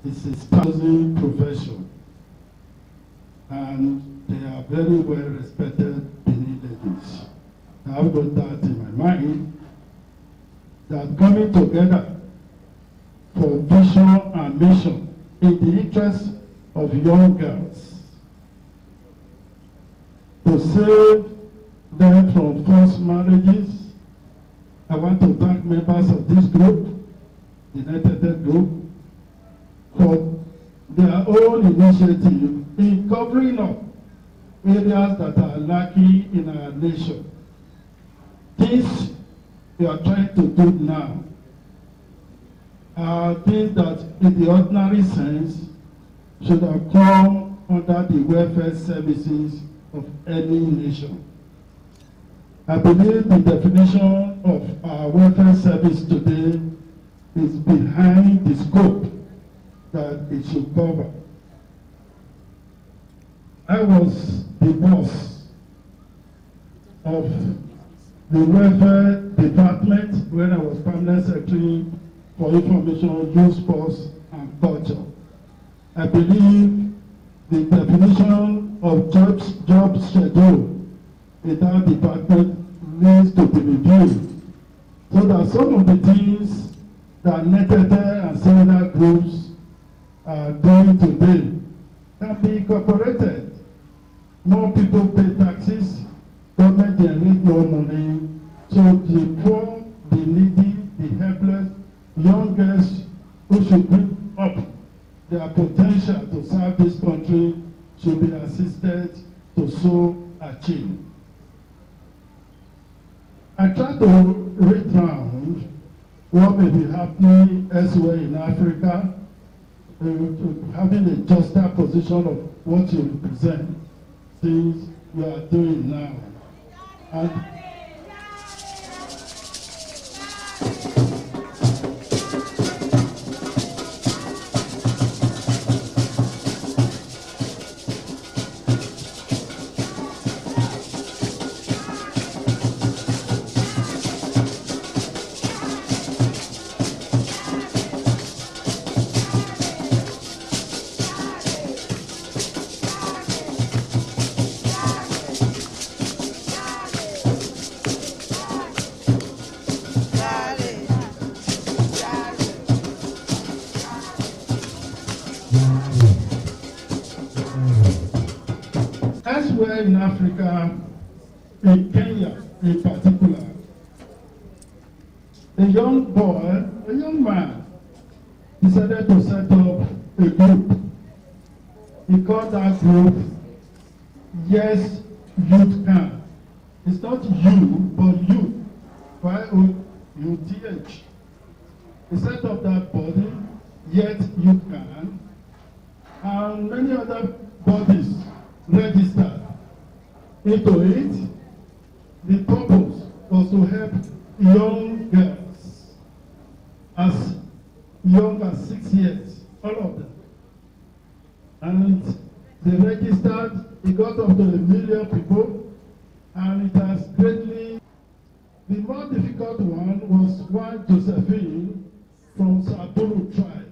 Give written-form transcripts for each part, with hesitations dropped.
It's a spousing profession, and they are very well respected Benin ladies. I've got that in my mind, that coming together for vision and mission in the interest of young girls, to save them from forced marriages. I want to thank members of this group, the NETETE group, for their own initiative in covering up areas that are lacking in our nation. Things we are trying to do now are things that in the ordinary sense should have come under the welfare services of any nation. I believe the definition of our welfare service today is behind the scope that it should cover. I was the boss of the welfare department when I was permanent secretary for information, youth, sports, and culture. I believe the definition of job schedule in that department needs to be reviewed, so that some of the things that NETETE and similar groups are doing today can be incorporated. More people pay taxes, government generates more money, so the poor, the needy, the helpless, young girls who should bring up their potential to serve this country should be assisted to so achieve. I try to read round what may be happening elsewhere in Africa, having a juster position of what you represent, things we are doing now. And elsewhere in Africa, in Kenya in particular, a young boy, a young man, decided to set up a group. He called that group Yes, Youth Can. It's not you, but you. Y-O-U-T-H. He set up that body, Yet You Can, and many other bodies registered into it. The purpose was to help young girls as young as 6 years, all of them. And they registered, it got up to 1 million people, and it has greatly. The more difficult one was one Josephine from Saburu tribe.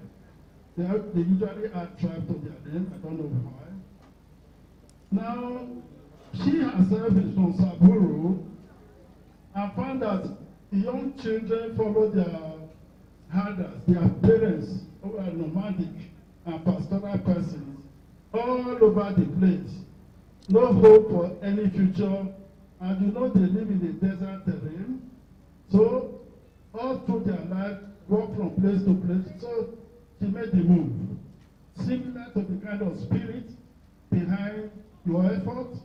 They usually add tribe to their name, I don't know why. Now, she herself is from Saburu and found that the young children follow their herders, their parents, who are nomadic and pastoral persons, all over the place. No hope for any future, and you know they live in the desert terrain. So, all through their life, walk from place to place. So, she made the move. Similar to the kind of spirit behind your effort,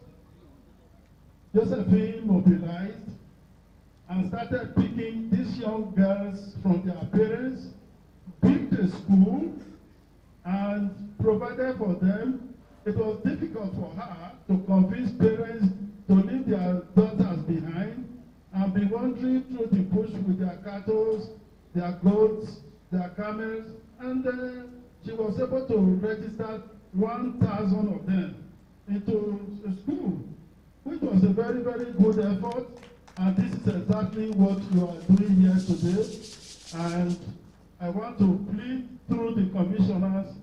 Josephine mobilized and started picking these young girls from their parents, built a school, and provided for them. It was difficult for her to convince parents to leave their daughters behind and be wandering through the bush with their cattle, their goats, their camels, and she was able to register 1,000 of them into a school, which was a very, very good effort. And this is exactly what you are doing here today. And I want to plead through the commissioners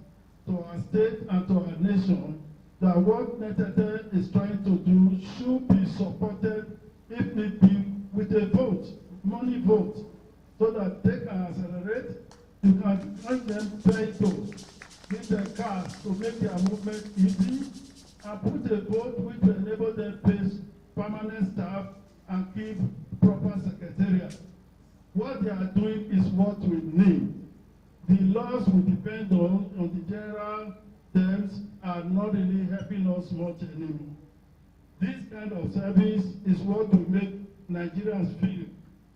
to our state and to our nation that what NETETE is trying to do should be supported, if need be, with a vote, money vote, so that they can accelerate. You can grant them vehicles, give them cars to make their movement easy, and put a vote which will enable them to pay permanent staff and keep proper secretariat. What they are doing is what we need. The laws we depend on the general terms, are not really helping us much anymore. This kind of service is what will make Nigerians feel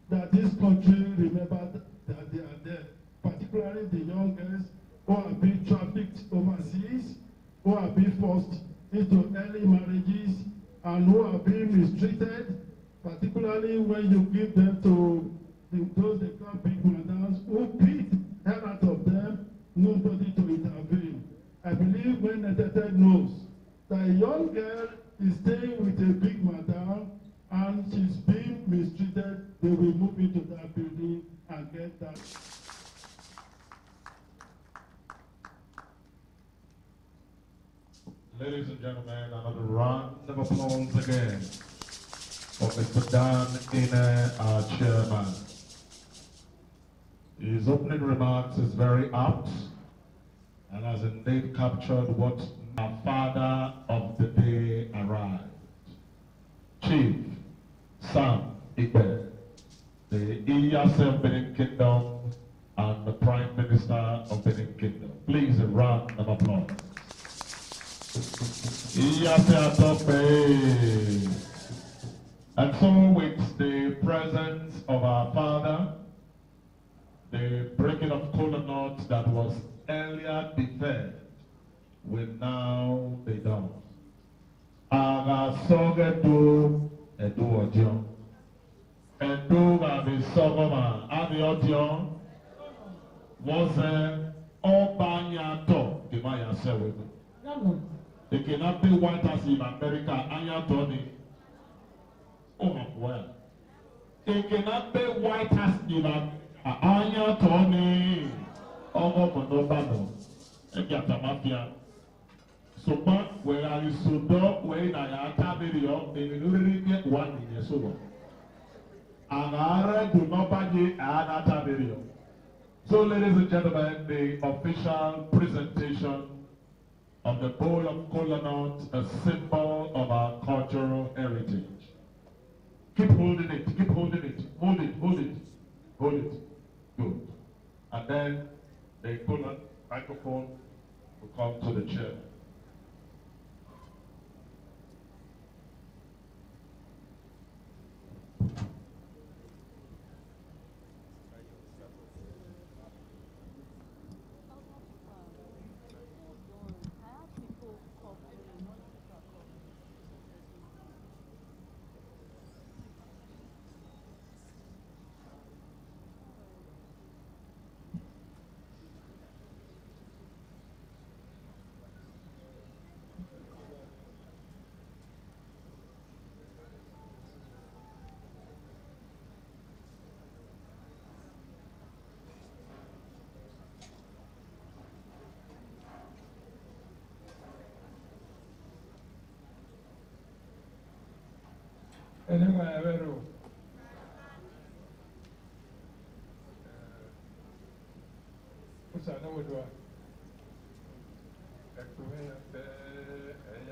that this country remember that they are there, particularly the young girls who are being trafficked overseas, who are being forced into early marriages, and who are being mistreated, particularly when you give them to those they call big madams who beat hell out of them, nobody to intervene. I believe when NETETE knows that a young girl is staying with a big madam and she's being mistreated, they will move into that building and get that. Ladies and gentlemen, another round of applause again for Mr. Dan Ine, our chairman. His opening remarks is very apt and has indeed captured what our father of the day arrived. Chief Sam Ibe, the EASM Benin Kingdom and the Prime Minister of Benin Kingdom. Please, a round of applause. And so with the presence of our father, the breaking of kola nuts that was earlier deferred will now be done. Aga sogedu edu odio. Edu gabi sogoma abi odio. Wose obanya to dimaya sewe. It cannot be white as in America, anya toni. Oh my well. It cannot be white as in anya toni. Oh no bano. Ekiata mafia. Soma where are you so do where na ya tabirio in get one in your solo. Anara do not buy ana tabirio. So ladies and gentlemen, the official presentation of the bowl of kola nuts, a symbol of our cultural heritage. Keep holding it, keep holding it, hold it, hold it, hold it. Good. And then the kola microphone will come to the chair. Anyway, I will. What's that? No, what do I? Actually, I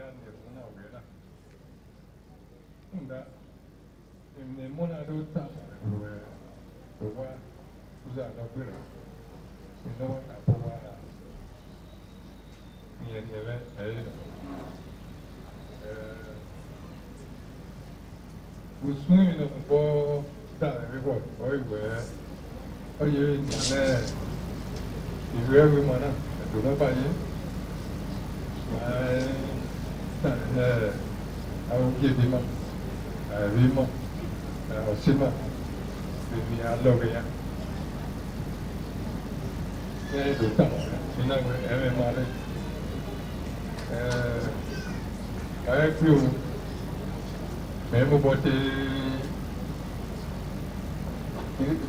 am now. That in the monado tap, where the one who's out of the you know what I near the event. We swing in the ball that everyone, where are you in there? If you ever want to do not buy it, I will give him up. I will more. I will see more. We are loving it. Yeah, do that. You know, every morning. I feel. Mesmo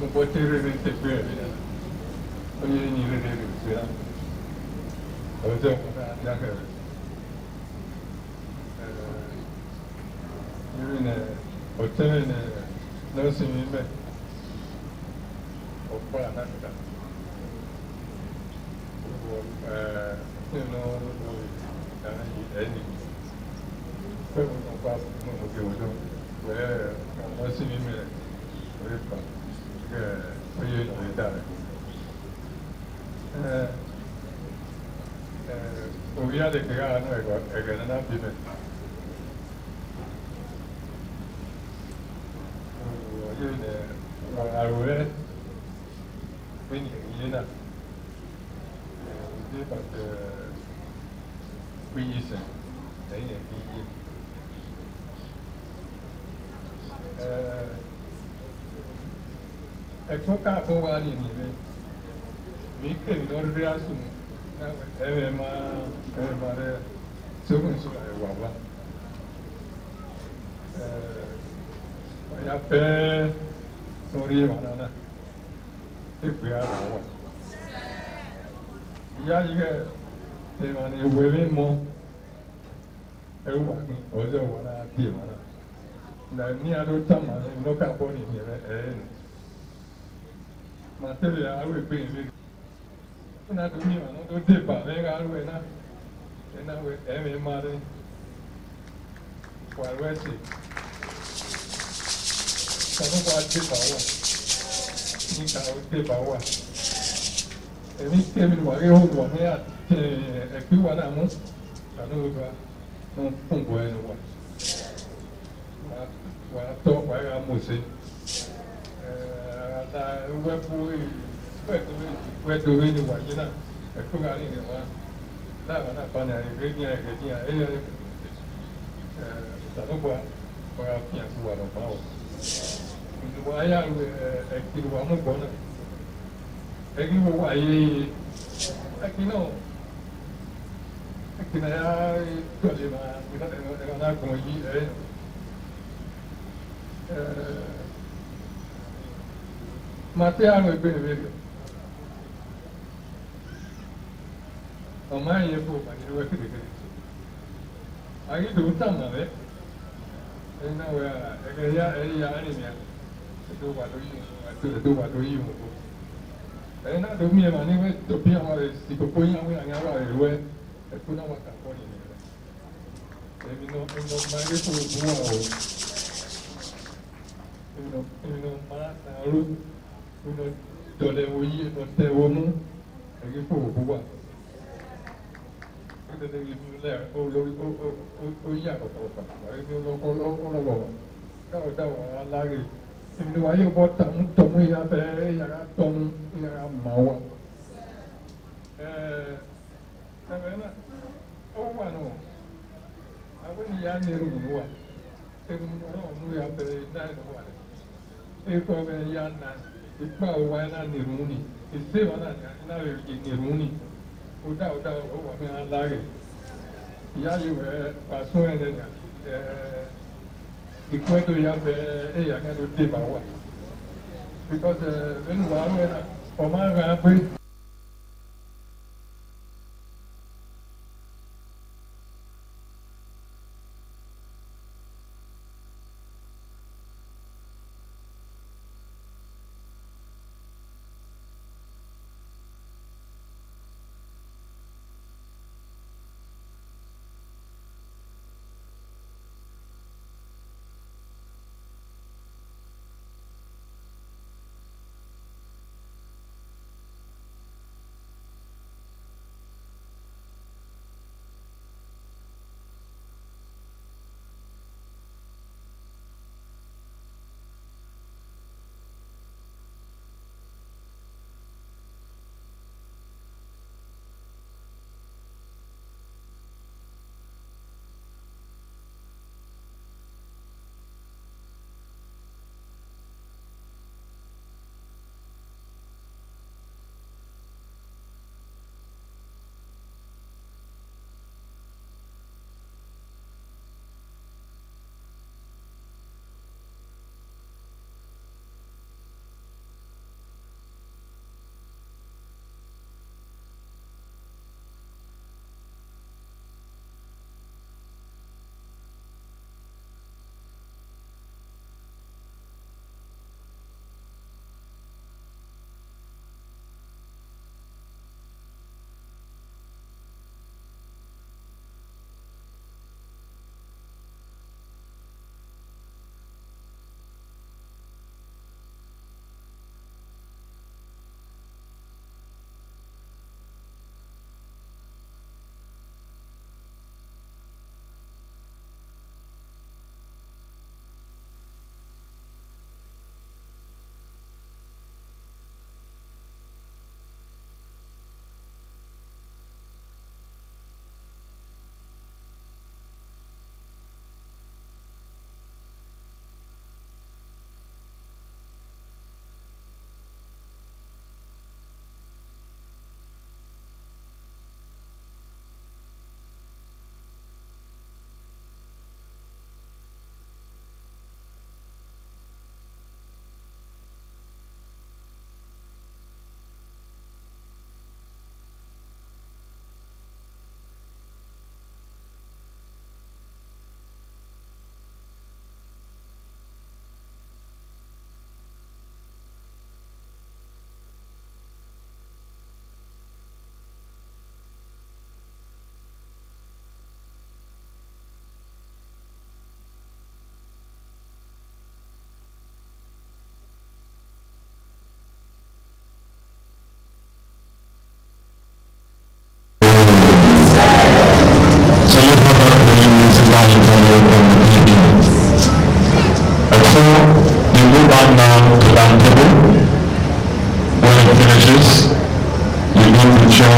botei realmente bem, onye niile na-erute ya ọjọọ na ahịa iri na otere na n'osi n'ime ọkpọ anakụta nínú ẹni pé mo kàn pa mo mọ̀ kí òjò pẹ̀lẹ́ ọmọ sí mímí rẹ̀ orí pa oyè ìrìn dà rẹ̀. Òbí àdèkè yára náà ẹ̀gẹ̀ nínú bí mi. Oyè ní àròrẹ́ pé ní ìyé náà. But we use it. Ẹ̀kọ́ káàbọ̀ wá ní ìrìn mi kèmí lọ́rọ̀ rí àsùn ẹ̀rẹ̀ máa rẹ̀ sókùn sọ ẹ̀wà wá. Ọ̀yà pẹ́ sórí ìwà náà ìpè ara wà. Ìyá yìí kẹ́ ẹ̀rọ ni ìwé mi mọ́ ẹ̀rọ wà ní ọjọ́ wà náà bí ìwà náà. Nà ní adó tàmà ní lọ́kà bọ́ ní ìrẹ̀ ẹ̀rẹ́ nù. Mà tẹ́lẹ̀ àrò ìpè ìrìn. Ó náà tó ní ìwà náà tó dé bà lẹ́yìn àrò ẹ̀ náà. Ẹ̀ náà ẹ̀mí máa rí wà lọ́ẹ̀sì. Kànú wà dé bà wà. Ní kànú dé bà wà. Èmi kémi wà rí òun wà ní ẹ̀kú wà náà mú kànú wà ní fúnbọ̀ ẹnu wà. Wà tọ́ wà yà mú sí. Àtà wẹ́pù ni wà yìí náà ẹ̀kú wà ní ìwà láwọn náà bá ní àyè ní ẹ̀gẹ̀ ní àyè ìtàlùbọ̀ wà fi àti wà lọ́pàá wọ̀. Ìwà ayé ẹ̀kú wà mú bọ̀ náà. Ẹ̀kí wo wà yé ẹ̀kí náà ẹ̀kí náà yá tọ́lé máa ẹ̀rọ náà kàn yí ẹ̀rẹ́ náà. Màtí àrùn ẹgbẹ́ rẹ̀ rẹ̀ ọ̀má yẹn fò pàdé wẹ́ kékeré. Àyè tó ń tàn màwẹ́ ẹ̀yìn náà wẹ̀ ẹ̀kẹ́ yá ẹ̀yìn yá ẹ̀rìn tó wà lóyún ìwọ̀n. Ẹ̀yin náà tó mi ẹ̀ mà ní wẹ́ tó bí àwọn ìsìnkú yín àwọn ìyàwó rẹ̀ wẹ́ ẹ̀kú náà wà kà pọ̀ nìyẹn rẹ̀. Èmi náà máa rí fún òkú wà o. Èmi náà máa nàáró. Èmi náà dọ̀lẹ̀ wo yí ẹ̀nà tẹ̀ wọ mú. Ẹ̀rí fún òkú wà. Ó tẹ̀lé ìlú lẹ̀ ó yí àkọ́kọ́ ọ̀pá. Àrí ní ọlọ́wọ́ káwọ́ dáwọ̀ aláre. Èmi náà wáyé bọ́ tọmú ìyàbẹ̀ yàrá tọmú yàrá màwá. Ẹ̀rẹ̀ náà ó wà nù. Àwọn ìyá ní ẹrù nù wà. Ẹrù náà mú ìyàbẹ̀ náà nù wà. Ẹ̀kọ́ bẹ̀ yá nà. Ìgbà òwà náà ní ìrù ní. Ìsèwà náà ní ìrù ní. Ó dá ó wà ní aláre. Ìyá yìí wẹ̀ pàṣẹ ẹ̀ lẹ́yìn. Ìkọ́ẹ̀tò ya bẹ ẹ̀yà kan tó dé bá wà. Because nínú wa wẹ̀ náà ọmọ ara pé.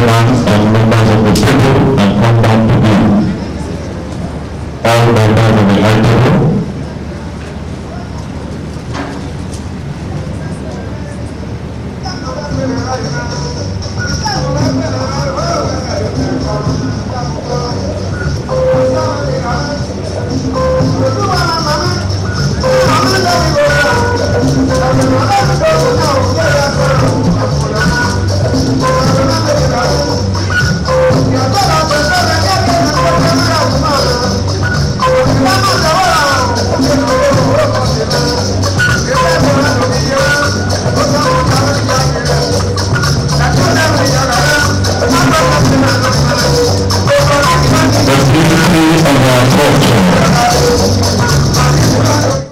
chairmans and members of the table and come down to me. All members of the high table.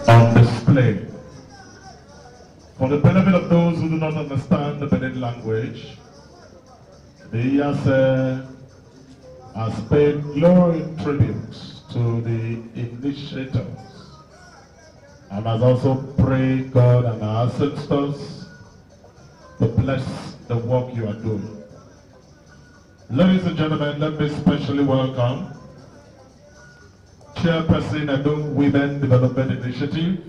On display. For the benefit of those who do not understand the Benin language, the ESA has paid glowing tributes to the initiators and has also prayed God and our ancestors to bless the work you are doing. Ladies and gentlemen, let me specially welcome Chairperson Edo Women Development Initiative,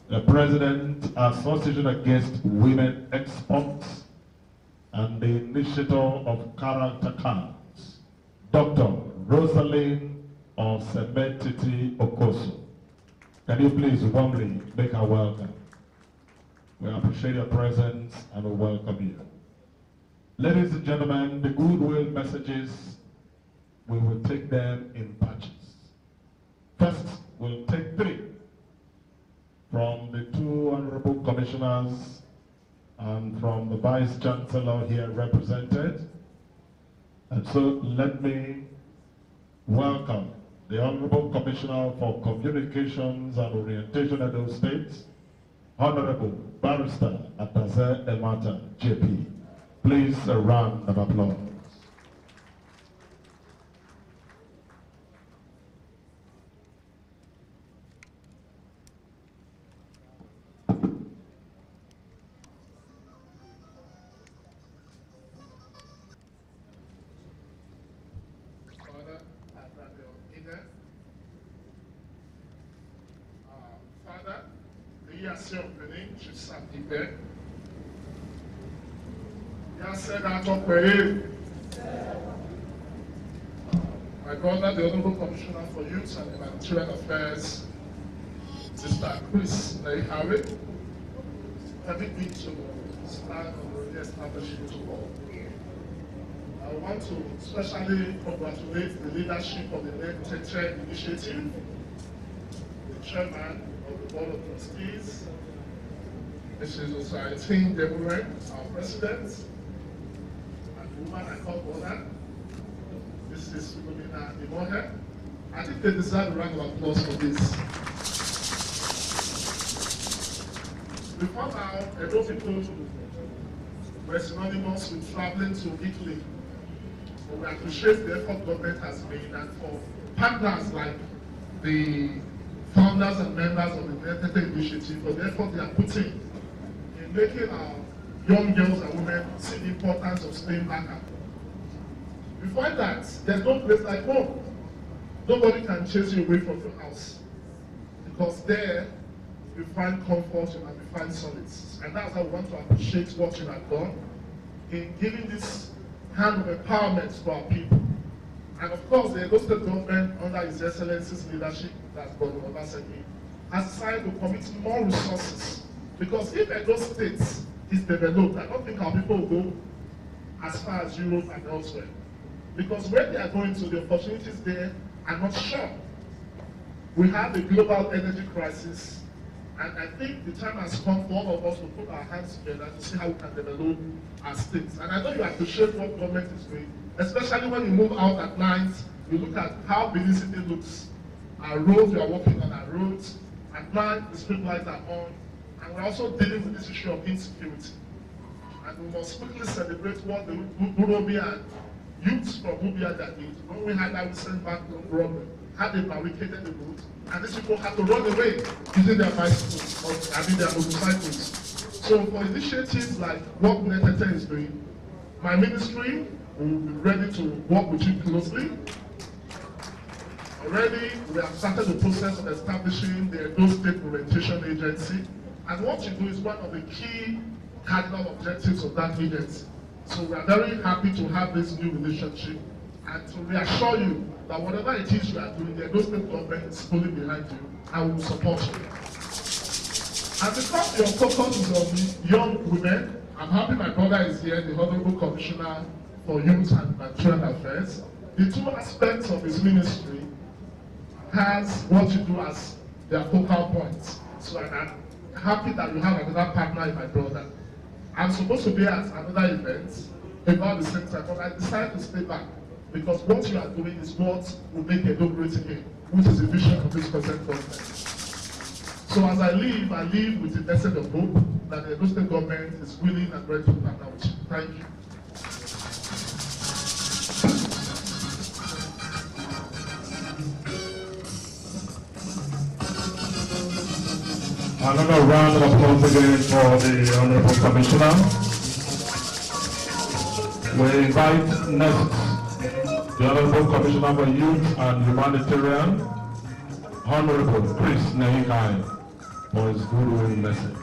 the President, Association Against Women Exports, and the Initiator of Character Cards, Dr. Rosalind of NETETE Okoso. Can you please warmly make her welcome? We appreciate your presence and we welcome you. Ladies and gentlemen, the goodwill messages, we will take them in batches. First, we'll take 3 from the 2 honorable commissioners and from the Vice Chancellor here represented. And so let me welcome the Honorable Commissioner for Communications and Orientation of those states, Honorable Barrister Ataze Emata, JP. Please a round of applause. Father, the year of Benin, je sanctifie. Yah said that of my brother, the Honorable Commissioner for Youth and Humanitarian Affairs, Sister Chris Harry, permit me to stand on the establishment of all. I want to especially congratulate the leadership of the NETETE initiative, the chairman of the Board of Trustees, Mrs. Osaitin Deburen, our president, and the woman I call Bona, Mrs. Philomena Imohe. I think they deserve a round of applause for this. Before now, Edo people were synonymous with traveling to Italy. But we appreciate the effort government has made, and for partners like the founders and members of the NETETE initiative for the effort they are putting in making our young girls and women see the importance of staying back home. We find that there's no place like home. Nobody can chase you away from your house, because there you find comfort and you find solace. And that's how we want to appreciate what you have done in giving this hand of empowerment to our people. And of course, the Edo State government, under His Excellency's leadership, that's Governor Obaseki, has decided to commit more resources. Because if Edo State is developed, I don't think our people will go as far as Europe and elsewhere. Because when they are going to, the opportunities there are not sure. We have a global energy crisis, and I think the time has come for all of us to put our hands together to see how we can develop our states. And I know you appreciate what government is doing, especially when you move out at night, you look at how Benin City looks. Our roads, we are working on our roads. At night, the street lights are on. And we're also dealing with this issue of insecurity. And we must quickly celebrate what the Burobian youths from Bubiaga did. When we had that recent back problem, how they barricaded the road, and these people had to run away using their bicycles, their motorcycles. So for initiatives like what NETETE is doing, My ministry will be ready to work with you closely. Already, we have started the process of establishing the Edo State Orientation Agency. And what you do is one of the key cardinal objectives of that agency. So we are very happy to have this new relationship and to reassure you that whatever it is you are doing, the Edo State government is fully behind you and will support you. And because your focus is on young women, I'm happy my brother is here, the Honorable Commissioner for Youth and Humanitarian Affairs. The two aspects of his ministry has what you do as their focal points. So I'm happy that you have another partner in my brother. I'm supposed to be at another event about the same time, but I decided to stay back because what you are doing is what will make Edo great again, which is the vision of this present government. So as I leave with the message of hope that the Edo State government is willing and ready to partner with you. Thank you. Another round of applause again for the Honorable Commissioner. We invite next the Honorable Commissioner for Youth and Humanitarian, Honorable Chris Naikai, for his goodwill message.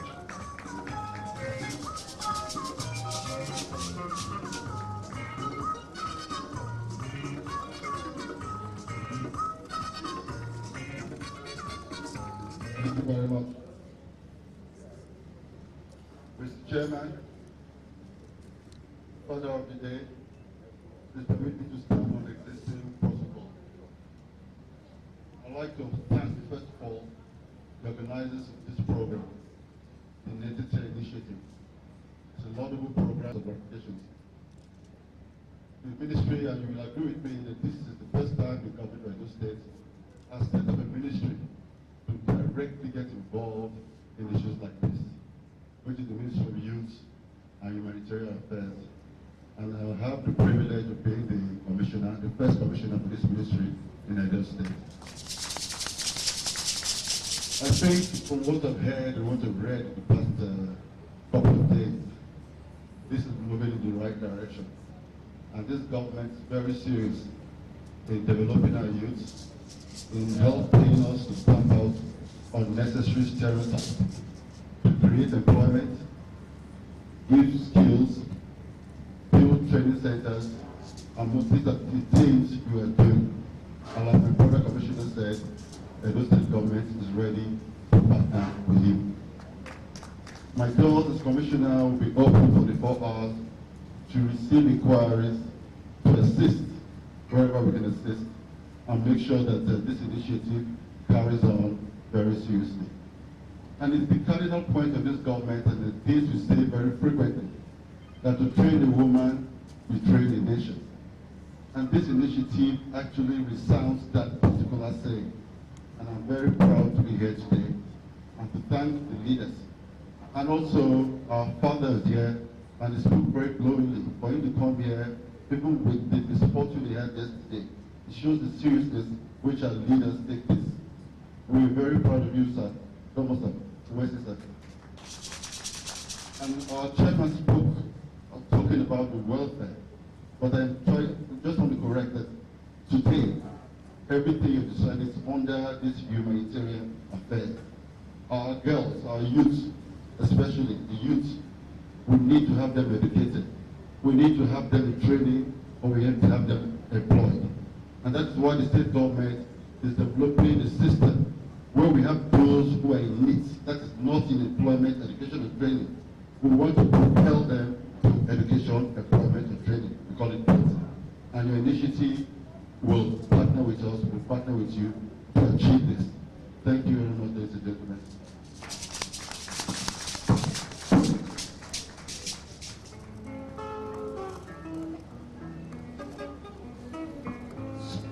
Thank you very much. Mr. Chairman, order of the day, please permit me to stand on existing protocol. I'd like to thank, first of all, the organizers of this program, the NETETE initiative. It's a laudable program of applications. The ministry, and you will agree with me that this is the first time the government of Edo State has set up a ministry to directly get involved in issues like this, which is the Ministry of Youth and Humanitarian Affairs. And I'll have the privilege of being the commissioner, the first commissioner for this ministry in Edo State. I think from what I've heard and what I've read in the past couple of days, this is moving in the right direction. And this government is very serious in developing our youth, in helping us to stamp out unnecessary stereotypes, to create employment, give skills, build training centers, and most of the things we are doing. And like my brother commissioner said, the Edo State government is ready to partner with you. My doors as commissioner will be open for the 4 hours to receive inquiries, to assist wherever we can assist, and make sure that this initiative carries on very seriously. And it's the cardinal point of this government, and the things we say very frequently, that to train a woman, we train a nation. And this initiative actually resounds that particular saying. And I'm very proud to be here today and to thank the leaders. And also our fathers here, and it spoke very glowingly for him to come here, even with the misfortune he had yesterday. It shows the seriousness which our leaders take this. We're very proud of you, sir. Almost sir. Where's it, sir? And our chairman spoke of talking about the welfare. But I just want to correct that today, everything you've decided is under this humanitarian affair. Our girls, our youth, especially the youth, we need to have them educated. We need to have them in training, or we have to have them employed. And that's why the state government is developing a system where we have those who are in need, that is not in employment, education, and training. We want to propel them to education, employment, and training. We call it PET. And your initiative will partner with us, will partner with you to achieve this. Thank you very much, ladies and gentlemen.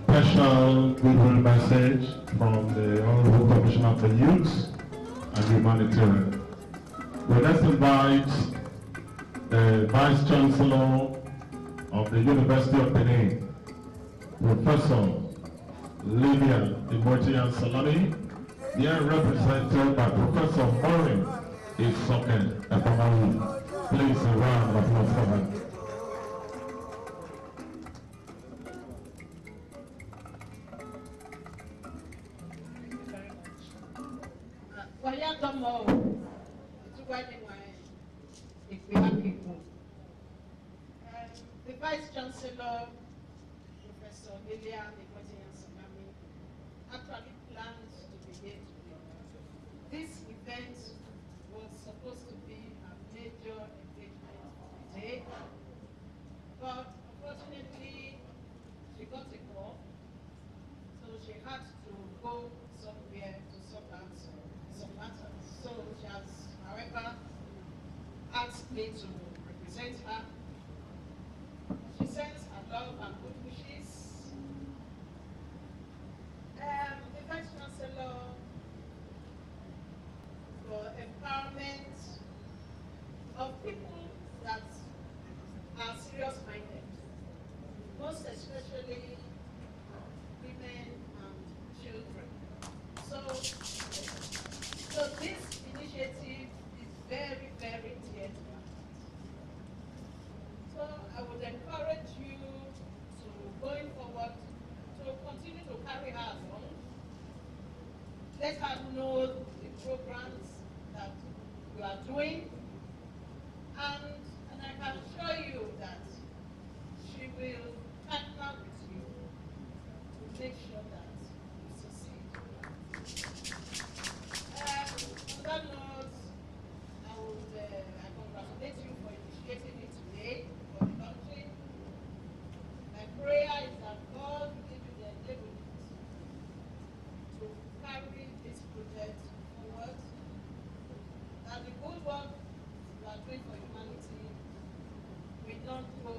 Special goodwill message from the Honorable Commissioner for Youth and Humanitarian. We next invite the Vice Chancellor of the University of Benin, Professor Lydia Imotian Salami, here represented by Professor Maureen Isoken Epamawu. Please a round of applause for her. The Vice Chancellor, Professor Lilian actually planned to be here today. This event was supposed to be a major engagement today, but unfortunately she got a call, so she had to go somewhere to sort out some matters. So she has, however, asked me to represent her. She sends her love and good wishes. The Vice Chancellor for empowerment of people that are serious-minded, most especially women and children. So this initiative is very, very dear to her. So I would encourage you to, going forward, to continue to carry her along. Let her know the programs that you are doing, and I can assure you that she will partner with you to make sure that you succeed. On that note, I congratulate you for initiating it today for the country. My prayer is that God will give you the enablement to carry this project forward, that the good work you are doing for humanity will not go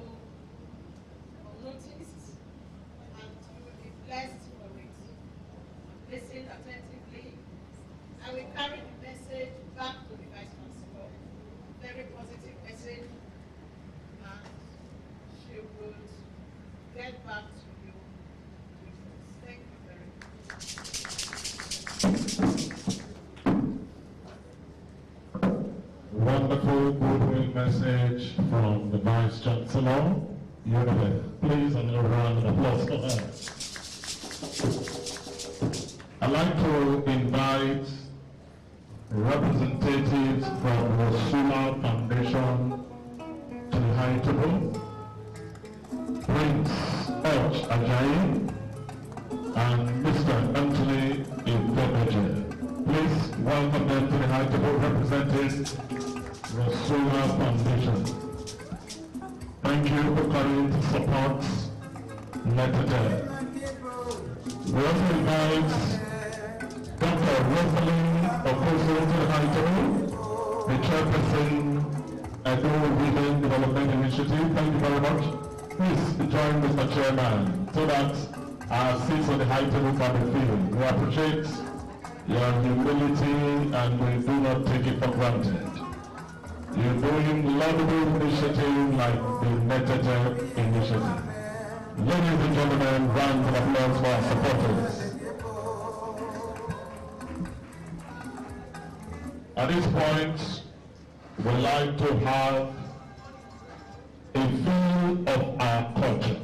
unnoticed, and you will be blessed for it. Listen attentively. I will carry the message back to the Vice Chancellor, very positive message, and she would get back to you with this. Thank you very much. Wonderful goodwill message from the Vice Chancellor. UNITIATVE. Please, another round of applause for her. I'd like to invite representatives from the Suma Foundation to the high table. Prince Och Ajayi and Mr. Anthony Ifebeje. Please welcome them to the high table, representing the Suma Foundation. Thank you for coming to support NETETE. We also invite Dr. Rosalind Okoso to the high table, the chairperson Edo Women Development Initiative. Thank you very much. Please join Mr. Chairman so that our seats on the high table can be filled. We appreciate your humility and we do not take it for granted. You're doing laudable initiative like the NETETE initiative. Ladies and gentlemen, round of applause for our supporters. At this point, we'd like to have a view of our culture.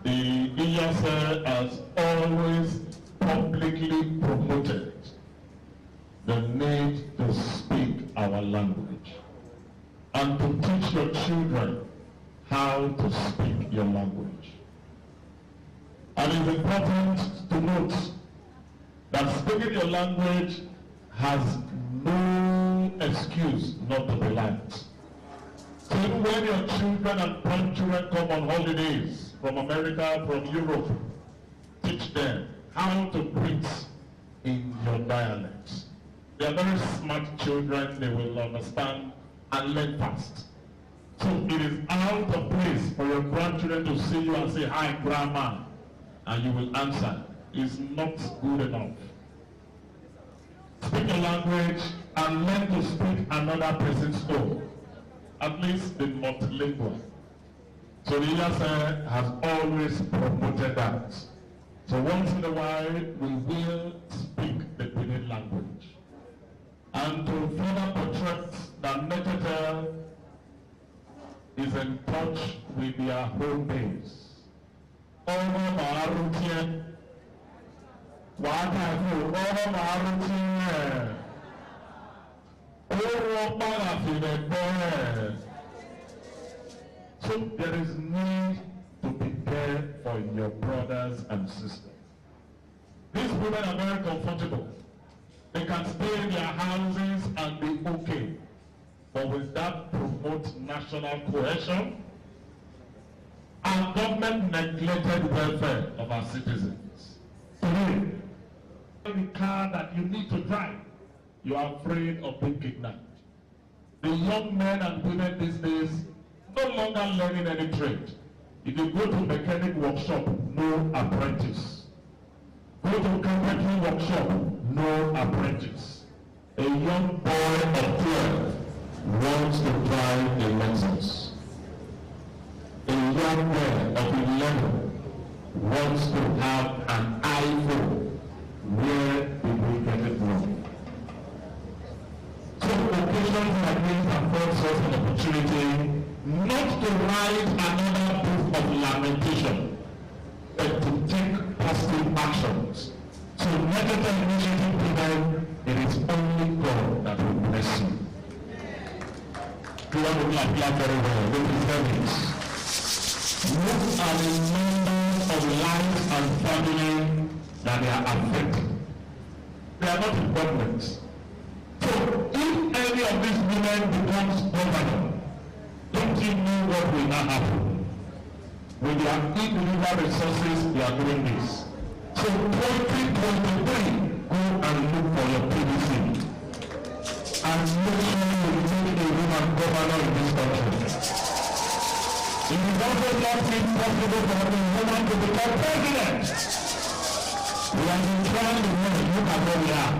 The INITIATVE has always publicly promoted the need to speak our language and to teach your children how to speak your language. And it's important to note that speaking your language has no excuse not to be learned. So even when your children and grandchildren come on holidays from America, from Europe, teach them how to breathe in your dialect. They are very smart children, they will understand and learn fast. So it is out of place for your grandchildren to see you and say, "Hi, grandma," and you will answer. It's not good enough. Speak your language and learn to speak another person's own, at least the multilingual. So the INITIATVE has always promoted that. So once in a while, we will speak the Benin language. And to further portray that NETETE is in touch with their home base. Over Maharutien, wàhálà fún ọ̀rọ̀ màálù tí owó padà fi lè gbọ́ So there is need to prepare for your brothers and sisters. These women are very comfortable. They can stay in their houses and be okay. But will that promote national cohesion? Our government neglected welfare of our citizens. Today, the car that you need to drive, you are afraid of being kidnapped. The young men and women these days no longer learning any trade. If you go to mechanic workshop, no apprentice. Go to carpentry workshop, no apprentice. A young boy of 12 wants to drive a Lexus. A young girl of 11 wants to have an iPhone. Where did we get it wrong? So occasions like this afford us an opportunity not to write another book of lamentation, but to take positive actions. So NETETE initiative people, it is only God that will bless you. You want to clap very well. Look at this. Look at the number of lives and family that they are affected. They are not in government. So if any of these women becomes governor, don't you know what will not happen? With their individual resources, they are doing this. So 2023, go and look for your PVC. And make sure you make a woman governor in this country. It is also not possible for a woman to become president. We have been trying to look at where we are.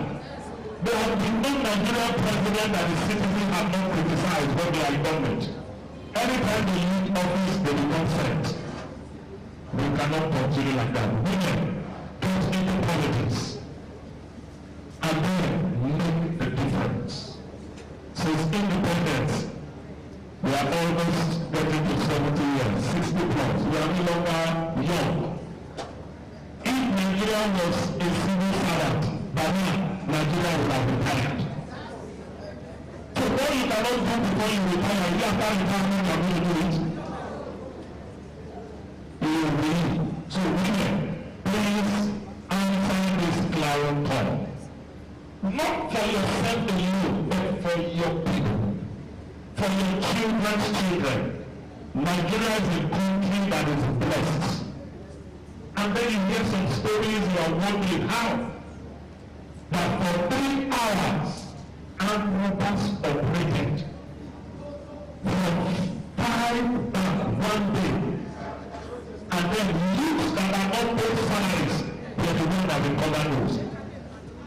There have been no Nigerian president that the citizens have not criticized when they are in government. Anytime they leave office, they become friends. We cannot continue like that. Women get into politics and then make the difference. Since independence, we are almost getting to 70 years, 60 plus. We are no longer young. If Nigeria was a civil servant, by now, Nigeria would have retired. So what you cannot do before you retire, you after retirement, you are going to do it. You will believe. So women, please answer this clarion call. Not for yourself alone, but for your people, for your children's children. Nigeria is a country that is blessed. And then you hear some stories, you are wondering how. That for 3 hours, armed robbers operated from 5 back one day. And then youths that are on both sides were the ones that recovered those.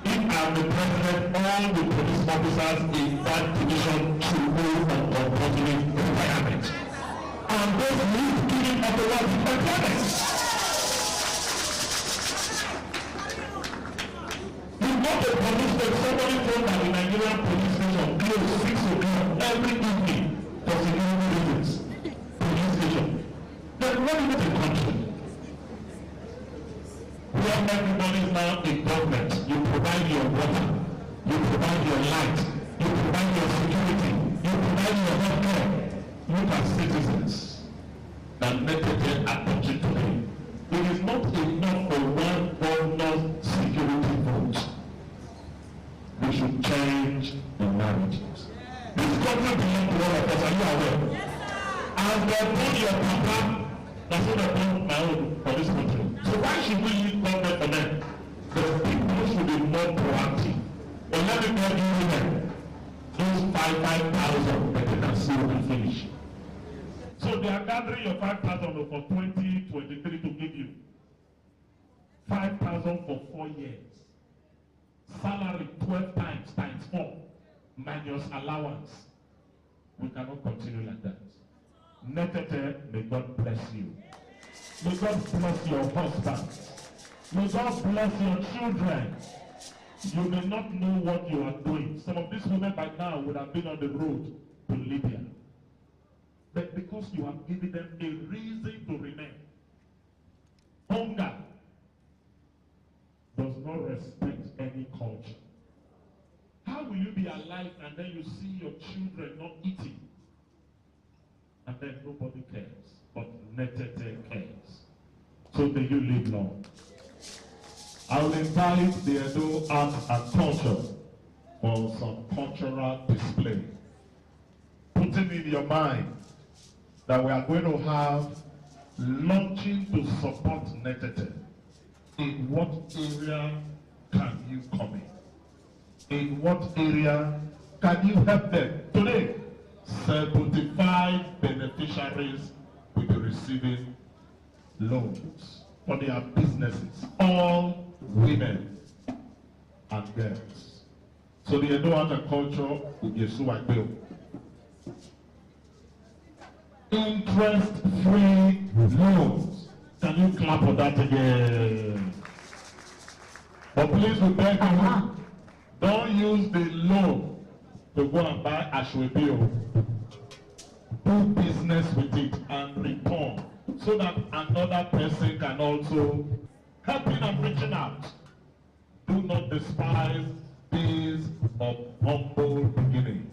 If I'm the president, all the police officers in that division should go on compulsory retirement. And those youth killing of the world in employment. Not a police station, somebody told that the Nigerian police station closed 6 o'clock every evening for security reasons. Police station. Then what is the country? Where everybody is now in government. You provide your water, you provide your light, you provide your security, you provide your health care. Look at citizens that NETETE are touching today. It is not enough for one governor's security vote. We should change the narratives. This country belongs to all of us. Are you aware? Yes, and they told your papa, that's what I told my own for this country. So why should we leave government for them? The people should be more proactive. But let me tell you women, those 5,000 that they can see and finish. So they are gathering your 5,000 for 2023 to give you 5,000 for 4 years. Salary 12 times 4 minus allowance. We cannot continue like that. NETETE, may God bless you. May God bless your husband. May God bless your children. You may not know what you are doing. Some of these women by now would have been on the road to Libya. But because you have given them a reason to remain. Hunger does not life and then you see your children not eating. And then nobody cares, but NETETE cares. So may you live long. I will invite the Edo Arts and Culture for some cultural display. Putting in your mind that we are going to have launching to support NETETE. In what area can you come in? In what area can you help them? Today, 75 beneficiaries will be receiving loans for their businesses, all women and girls. So the Edo Art and Culture will be a bill. Interest-free loans. Can you clap for that again? But please, we beg you, don't use the loan to go and buy Ashwebill. Do business with it and return so that another person can also help in and reaching out. Do not despise days of humble beginnings.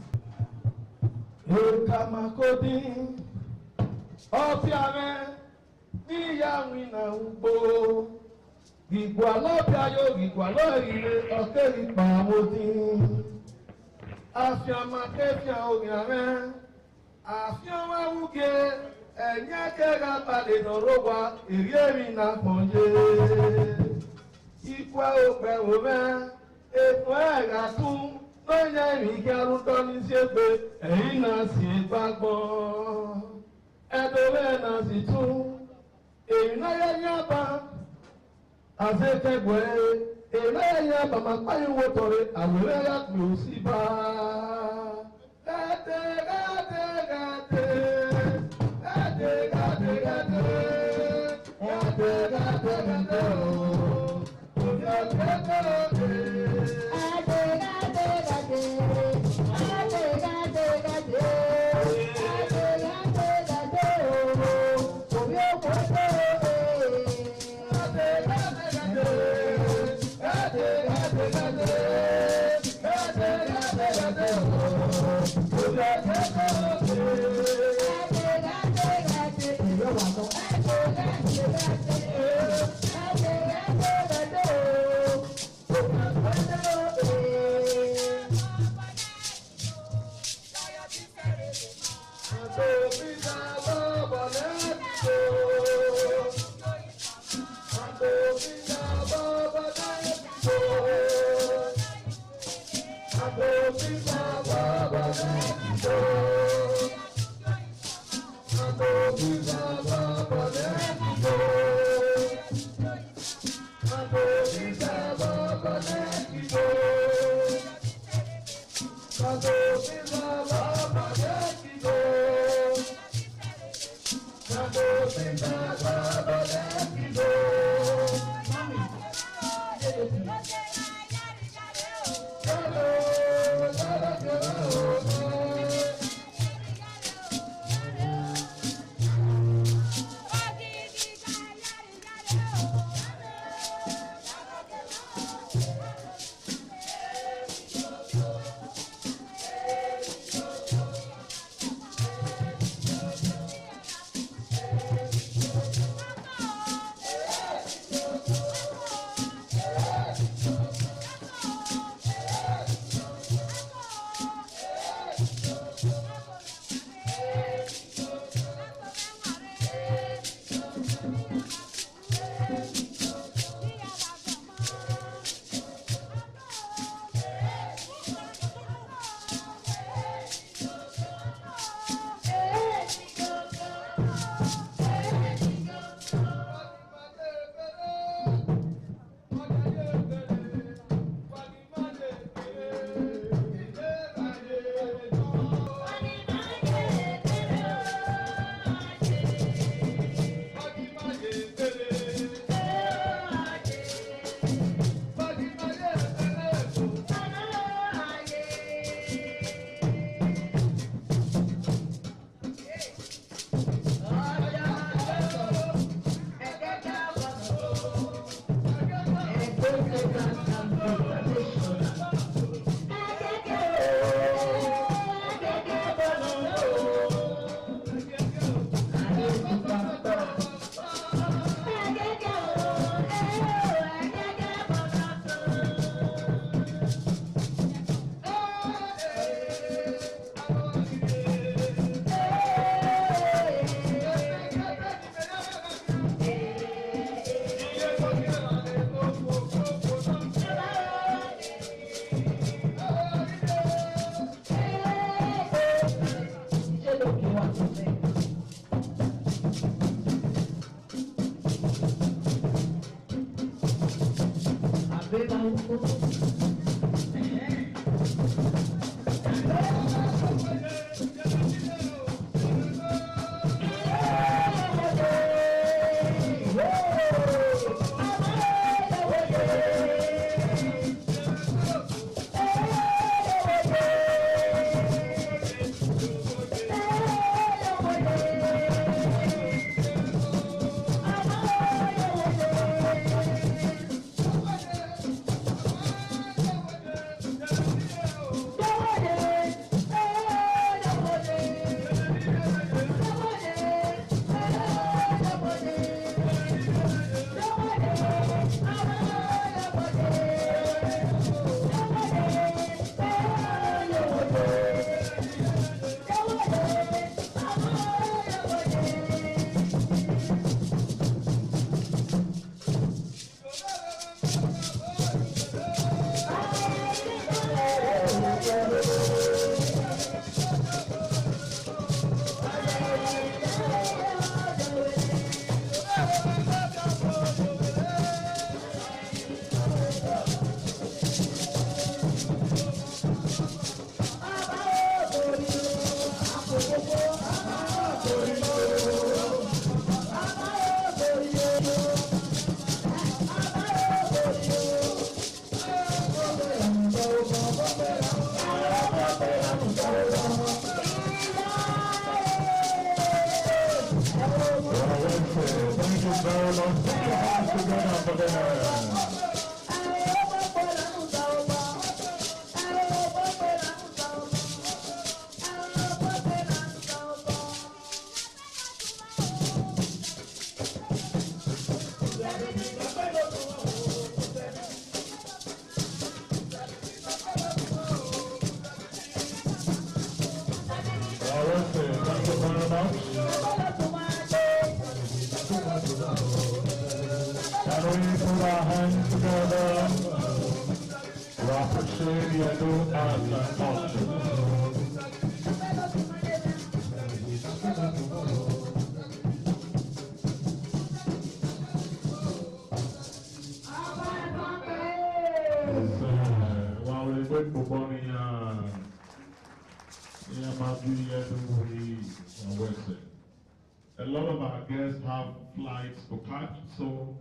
A lot of our guests have flights to catch, so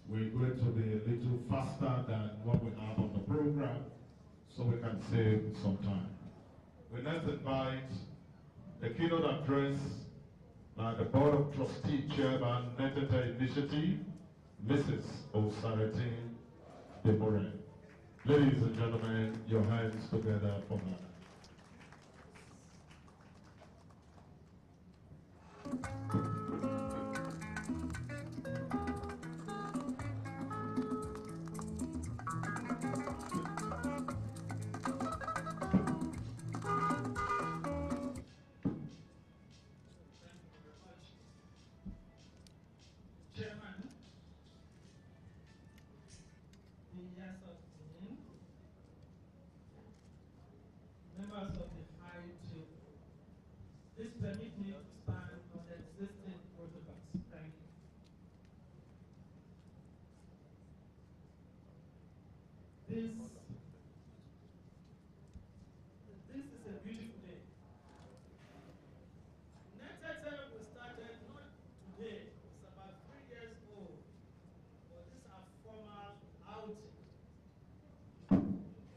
we're going to be a little faster than what we have on the program, so we can save some time. We next invite the keynote address by the Board of Trustee Chairman, NETETE Initiative, Mrs. Osaretin Demore. Ladies and gentlemen, your hands together for her. Members of the high table, please permit me to stand on the existing protocols. Thank you. This is a beautiful day. NETETE was started not today, it's about 3 years old, but this is our formal outing.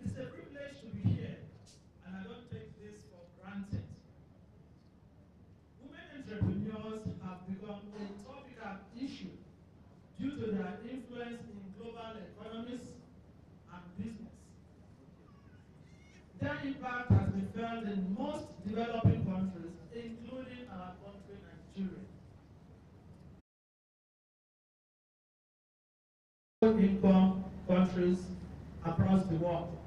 It's a privilege to be here, and I don't take this for granted. Women entrepreneurs have become a topical issue due to their influence in global economies and business. Their impact has been felt in most developing countries, including our country, Nigeria. Income countries across the world,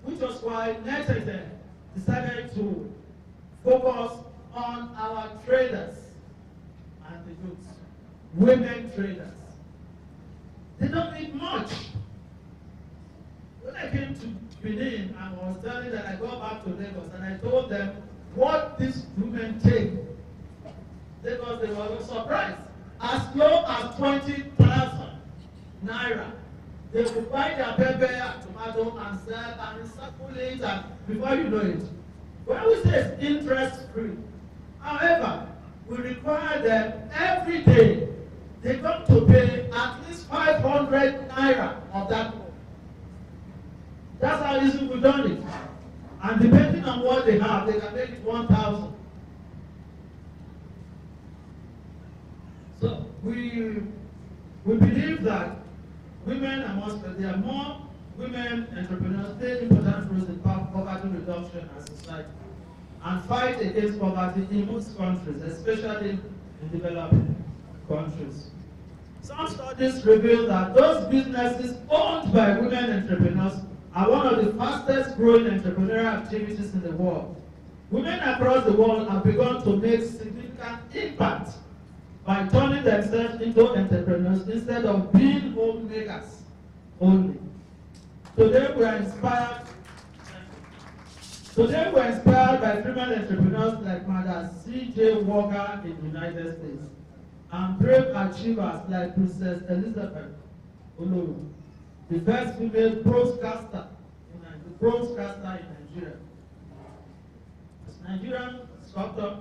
which was why NETETE decided to focus on our traders and the youths, women traders. They don't need much. When I came to Benin, I was telling that I go back to Lagos, and I told them what these women take. Because they were surprised. As low as 20,000 naira, They will buy their pepper and tomato and sell and recycle it, and before you know it. When we say it's interest free, however, we require them every day they got to pay at least 500 naira of that loan. That's how easy we've done it. And depending on what they have, they can make it 1,000. So we believe that women there are more women entrepreneurs play important roles in poverty reduction and society and fight against poverty in most countries, especially in developing countries. Some studies reveal that those businesses owned by women entrepreneurs are one of the fastest growing entrepreneurial activities in the world. Women across the world have begun to make significant impact by turning themselves into entrepreneurs instead of being homemakers only. Today we are inspired by female entrepreneurs like Madam C.J. Walker in the United States and brave achievers like Princess Elizabeth Oloru, the first female broadcaster in Nigeria. As Nigerian sculptor,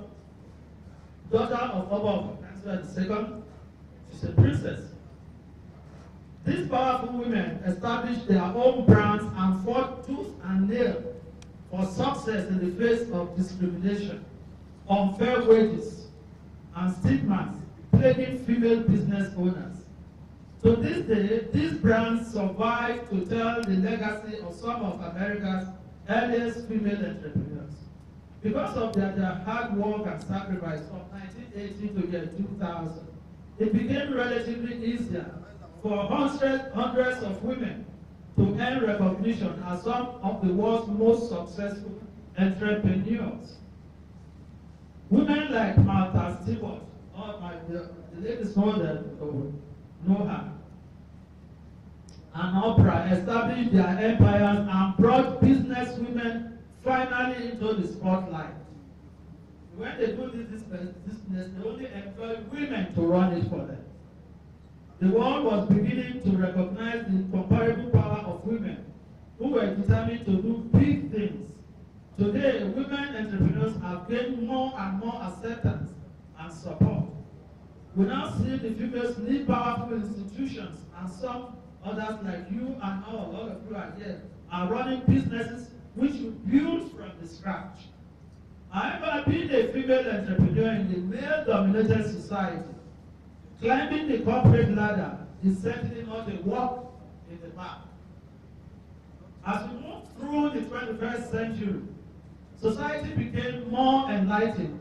daughter of Oba II, she's a princess. These powerful women established their own brands and fought tooth and nail for success in the face of discrimination, unfair wages, and stigmas plaguing female business owners. To this day, these brands survive to tell the legacy of some of America's earliest female entrepreneurs. Because of their hard work and sacrifice from 1980 to year 2000, it became relatively easier for hundreds of women to earn recognition as some of the world's most successful entrepreneurs. Women like Martha Stewart, the ladies know her, and Oprah established their empires and brought business women finally into the spotlight. When they do this business, they only employ women to run it for them. The world was beginning to recognize the incomparable power of women who were determined to do big things. Today, women entrepreneurs have gained more and more acceptance and support. We now see the females lead powerful institutions, and some others like you and all of you are here, are running businesses which you build from the scratch. However, being a female entrepreneur in the male-dominated society, climbing the corporate ladder is certainly not a walk in the park. As we move through the 21st century, society became more enlightened,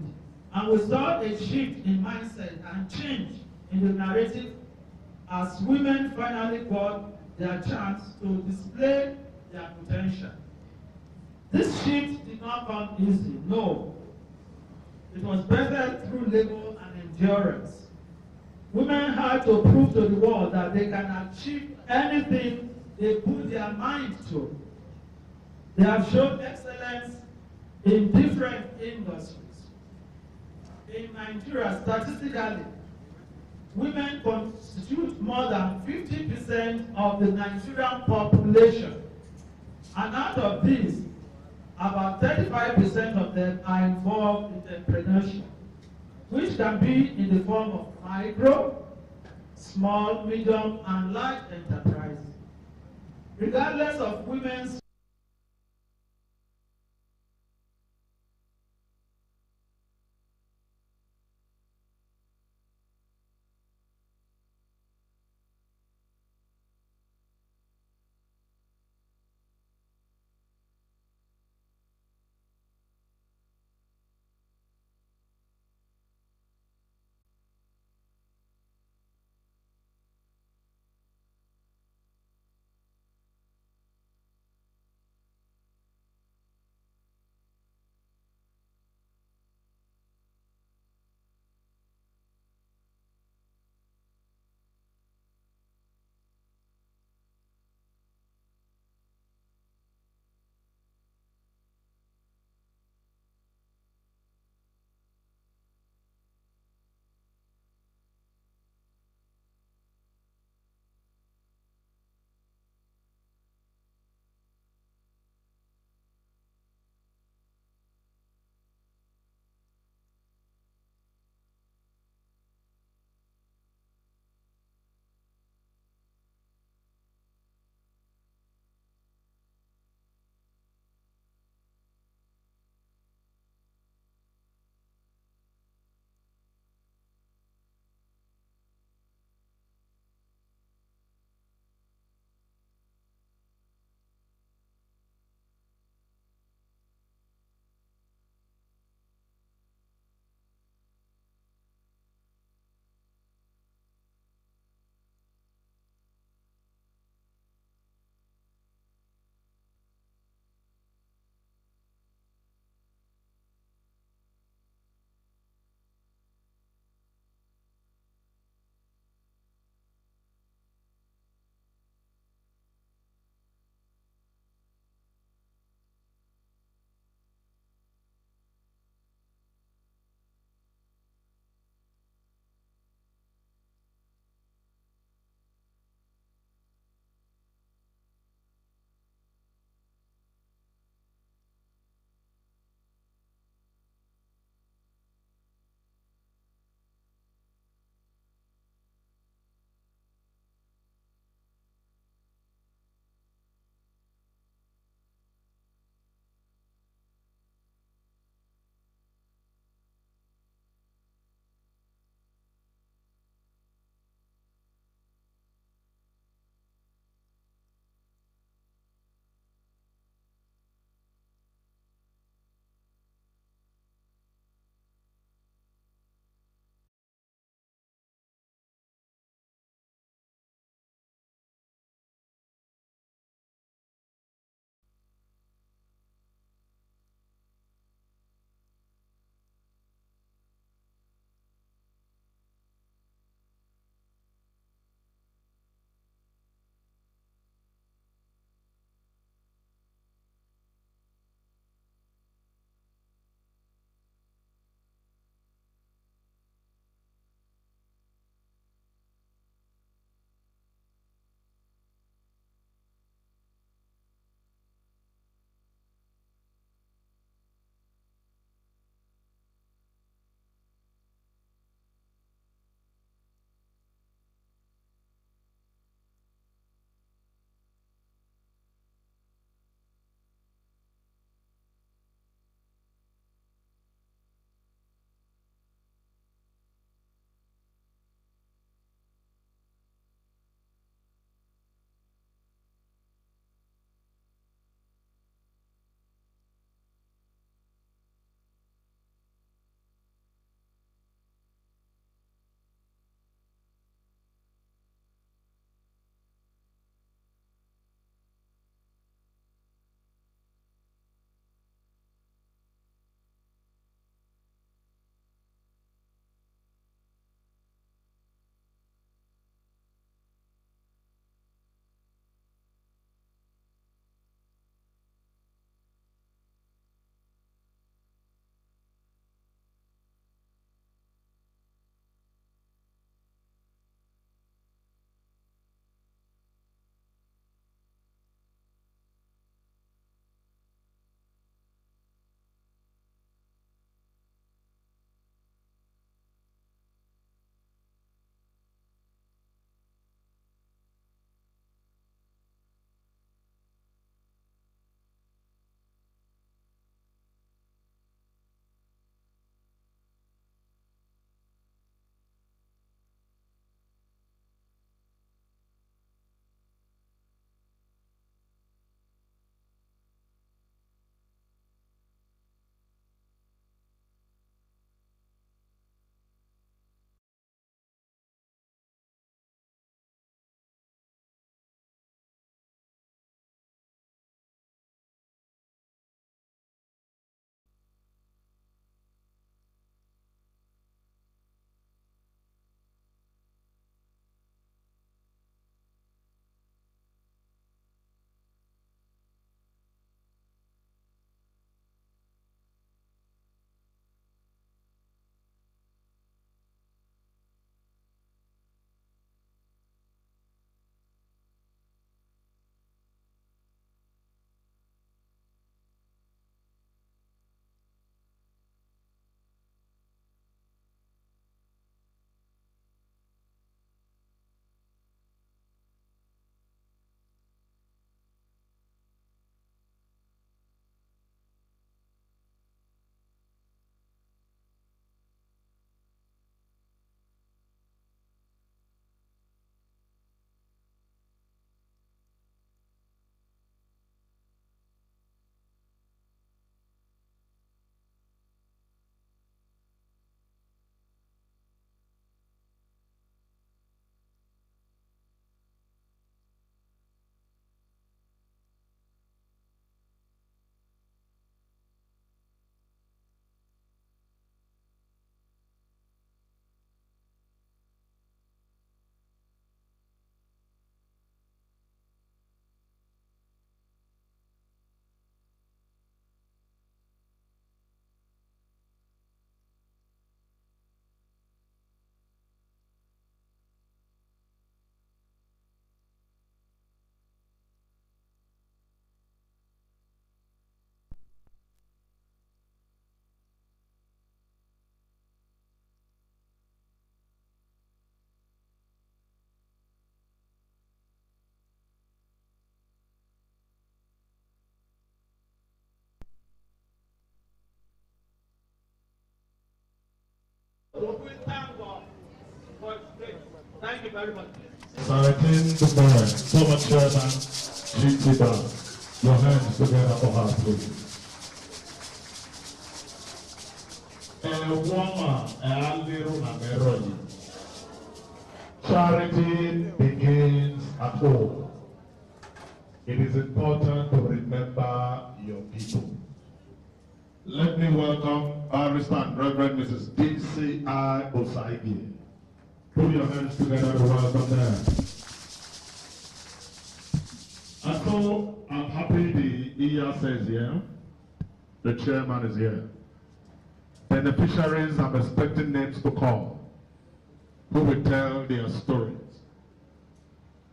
and we saw a shift in mindset and change in the narrative as women finally got their chance to display their potential. This shift did not come easy, no. It was birthed through labor and endurance. Women had to prove to the world that they can achieve anything they put their mind to. They have shown excellence in different industries. In Nigeria, statistically, women constitute more than 50% of the Nigerian population. And out of these, about 35% of them are involved in entrepreneurship, which can be in the form of micro, small, medium, and large enterprises. Regardless of women's So we thank God for His grace. Thank you very much. Directing the board, former chairman, G.T. Brown. Your hands together for her, please. Charity begins at home. It is important to remember your people. Let me welcome Barrister and Reverend Mrs. D.C.I. Osaigi. Put your hands together to welcome them. And so I'm happy the ERS is here. The chairman is here. Beneficiaries, I'm expecting names to call who will tell their stories.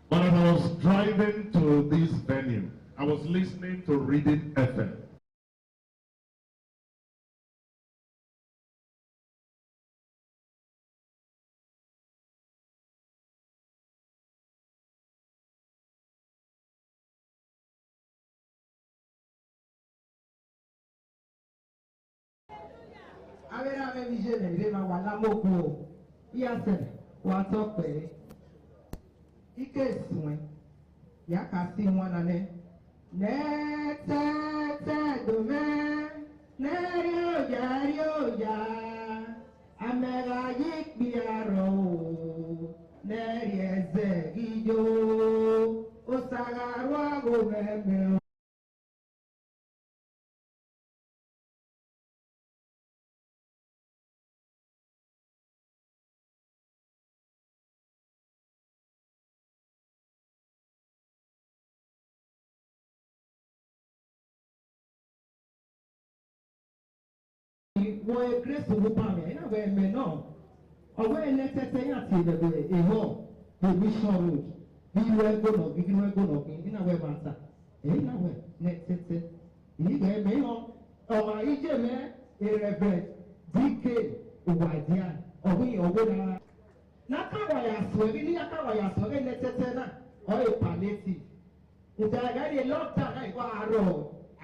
But as I was driving to this venue, I was listening to Reading FM. Avera me vision ne ma wala moko iya se wa to pe ike sun ya ka si won na ne NETETE do me ne rio ja amera yik biaro ne rieze ijo osagaro go me wọ́n grace owó pa mi ẹ̀yìn àwọn ẹ̀mẹ̀ náà ọwọ́ NETETE yẹn àti ìdẹ̀bẹ̀ èèyàn the mission road bí irú ẹgbọ́nà bí irú ẹgbọ́nà bí ẹ̀yìn àwọn ẹ̀mẹ̀ àtà ẹ̀yìn àwọn NETETE èyí gẹ̀ ẹ̀mẹ̀ náà ọ̀mà ìjẹ́ mẹ́ ìrẹ̀bẹ̀ DK ìwàdíà ọ̀gbìn ọ̀gbọ́n náà n'akawàyà sọ̀rọ̀ ní akawàyà sọ̀rọ̀ NETETE náà ọ̀yẹ̀ palliative ìdàgàdì lọ́tà náà ìwà àárọ̀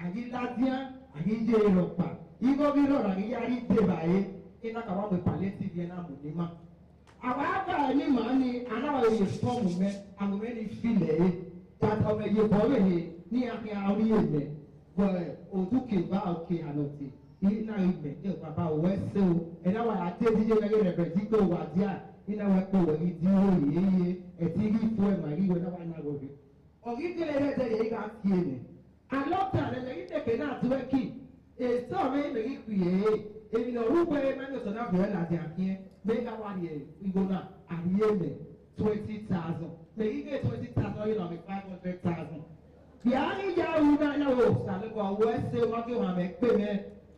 àyíládíà àyíjẹ́ ìrọ̀pà Igo biro na yari debaye ina ka wa palliative na munima awaga ni mani ana wa ye form me amume ni file that o me ye bowe ni akin ari ele bo oduke ba oke anoti ina ime je baba o wese o ena wa ate dije ngere rebe diko wa dia ina wa ko we di o yeye e ti ri fo e mari we na wa na go be o gi gele re de ye ga tie ni alota le ite ke na tuweki èso mi mèrí kùyè èmi náà orúkọ ẹ máa ń yọ̀tọ̀ náà bẹ̀rẹ̀ láti àkíyẹ mẹ́gà wà ní ìgò náà àríyé mẹ́ 20,000 mèrí gé 20,000 yìí náà mi 500,000. Yàrá ìyá òun náà yà wò sàlùkọ̀ ọ̀wọ́ ẹsẹ̀ máa gé wọn àmẹ́ pé mẹ́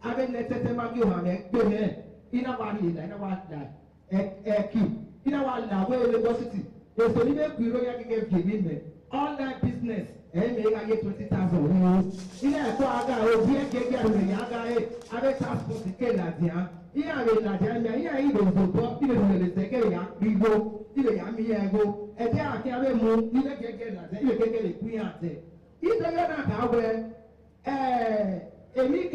abẹ́ NETETE máa gé wọn àmẹ́ pé mẹ́ iná wà ní ìlà iná wà là ẹ̀kì iná wà là wọ́ Lagosity èso ní bẹ́ẹ̀ kú irọ́ yá gẹ́gẹ́ bìí mẹ́ online business. Eme ga ye 20,000 ni ina ko aga o bi gege anu ya ga e abe transport ke la dia iya re la dia mi iya yi do to bi le se ke ya rigo ile ya mi ego e de akin abe mu ni le gege la dia ile gege le kun ya te ide yo na ka we emi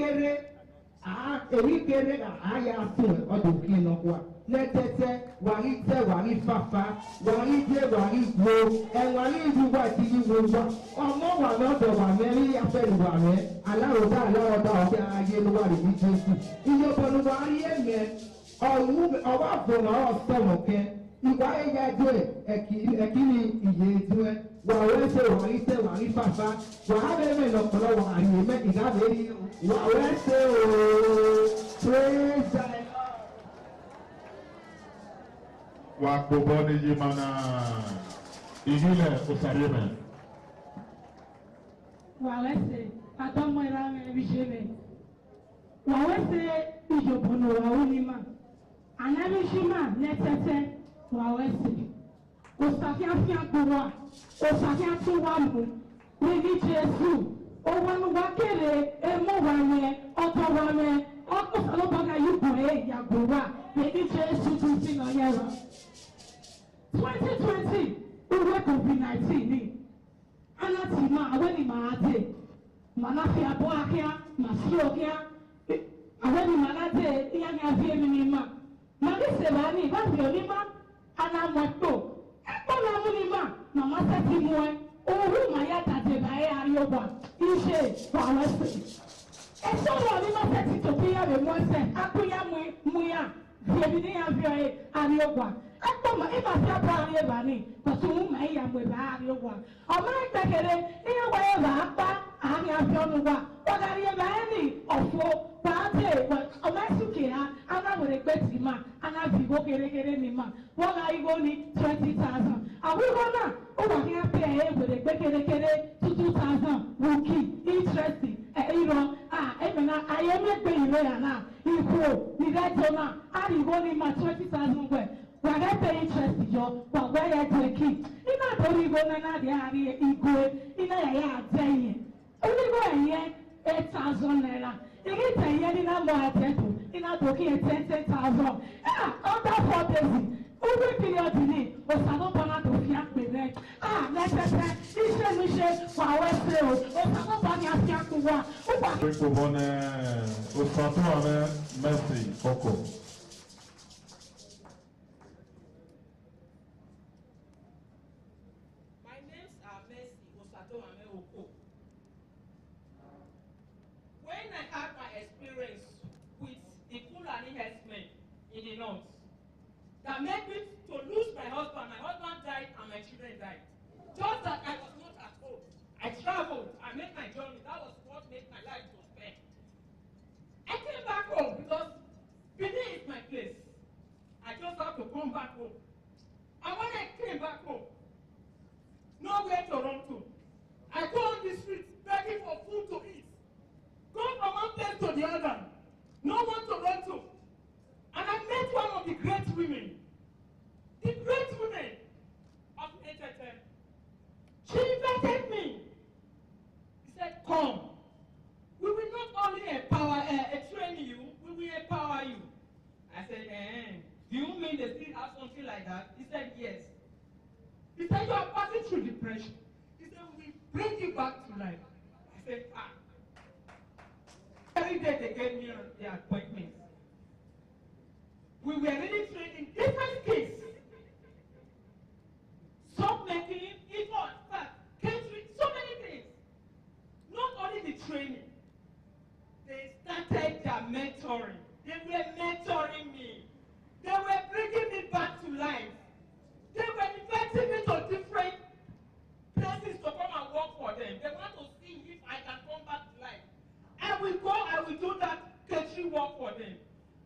kere ga aya fun odun kin no kwa NETETE wari te wari fafa wari je wari wo e wari ju wa ti yi wo wa ọmọ wa lọ́dọ̀ wa meri afe wa me alawo da o aye lo wa ni Jesu iye bonu wa ri eme owa fo na o so mo ke ìwà ẹ̀yà ẹjọ́ ẹ̀kíní ìyè ẹjọ́ ẹ̀ wà wẹ́sẹ̀ wà ìtẹ̀ wà ní fàfà wà á bẹ̀rẹ̀ mẹ́rin ọ̀pọ̀lọ́ wà àyè mẹ́ ìdábẹ̀ rí wà wẹ́sẹ̀ ooo praise the Lord. Wà gbogbo ní yìí máa na ìhílẹ̀ òsàrí mẹ́. Wà wẹ́sẹ̀ àtọ́mọ ìlànà ẹbí ṣe mẹ́. Wà wẹ́sẹ̀ ìjọ̀bọ̀nù wà ó ní mà. Ànábì ṣí mà NETETE. Wawese osafiafia gbowa osafiati wamu wini Jesu owanu wakere emo wame ọtọ wame ọkọ salobaga yugo ya gbowa wini Jesu tuti na yẹra 2020 uwe COVID-19 ni anati ma aweni ma ate manafi abo akia masio akia aweni ma ate iya ni avie mi ni ma Mami Sebani, but the Lima, and I'm what to. Economima, Mamma Satimue, oh, my yata de Bayoba, Ishe, Wallace. And so Lima said to Pia, the one said, Akuya Muya, Vivinia Via, Arioba. Akoma ema fia pa ni bani ko tun ma ya mo ba ri wa o ma gbekere ni wa e ba pa ani afio nu wa o ga ri ba ni ofo pa te o ma suke ha ana mo re gbe ti ma ana bi go kere ni ma wo ga igo ni 20,000 awu go na o wa ni ape e we re gbe kere 2,000 wuki interest iro e me na aye me gbe ire ya na ipo ni rejo na ari go ni ma 20,000 we wàá pay interest yọ wà wá yà jẹ kí iná àtọ́rí igbó náà dé àárín igbó iná yà yà jẹ yẹn onígbó ẹ̀yẹ 8,000 naira ìrí tẹ̀yẹ nínú àmọ́ àtẹ̀tù iná tó kí ẹ 10,000 under 4 days owó period ní òsàlọ́bọ̀nà tó fi àpè rẹ̀ lẹ́sẹ̀sẹ̀ iṣẹ́ mi ṣe wà wẹ́sẹ̀ o òsàlọ́bọ̀nà àfi àpò wa. Ipò bọ́nẹ̀ òsàtúwà rẹ̀ Mercy Oko. When I had my experience with the Fulani herdsmen in the north, that made me to lose my husband died and my children died. Just that I was not at home. I traveled, I made my journey. That was what made my life to spend. I came back home because Benin is my place. I just have to come back home. And when I came back home, nowhere to run to. I go on the streets begging for food to eat. Go from one place to the other. No one to run to. And I met one of the great women. The great women of NETETE. She invited me. She said, come. We will not only train you, we will empower you. I said, do you mean they still have something like that? He said, yes. He said, you are passing through depression. He said, we will bring you back to life. I said, Every day they gave me the appointments. We were really trained in different skills. Soap making, catering, so many things. Not only the training, they started their mentoring. They were mentoring me. They were bringing me back to life. They were inviting me to different places to come and work for them. They want to see if I can come back to life. I will go, I will do that catering work for them.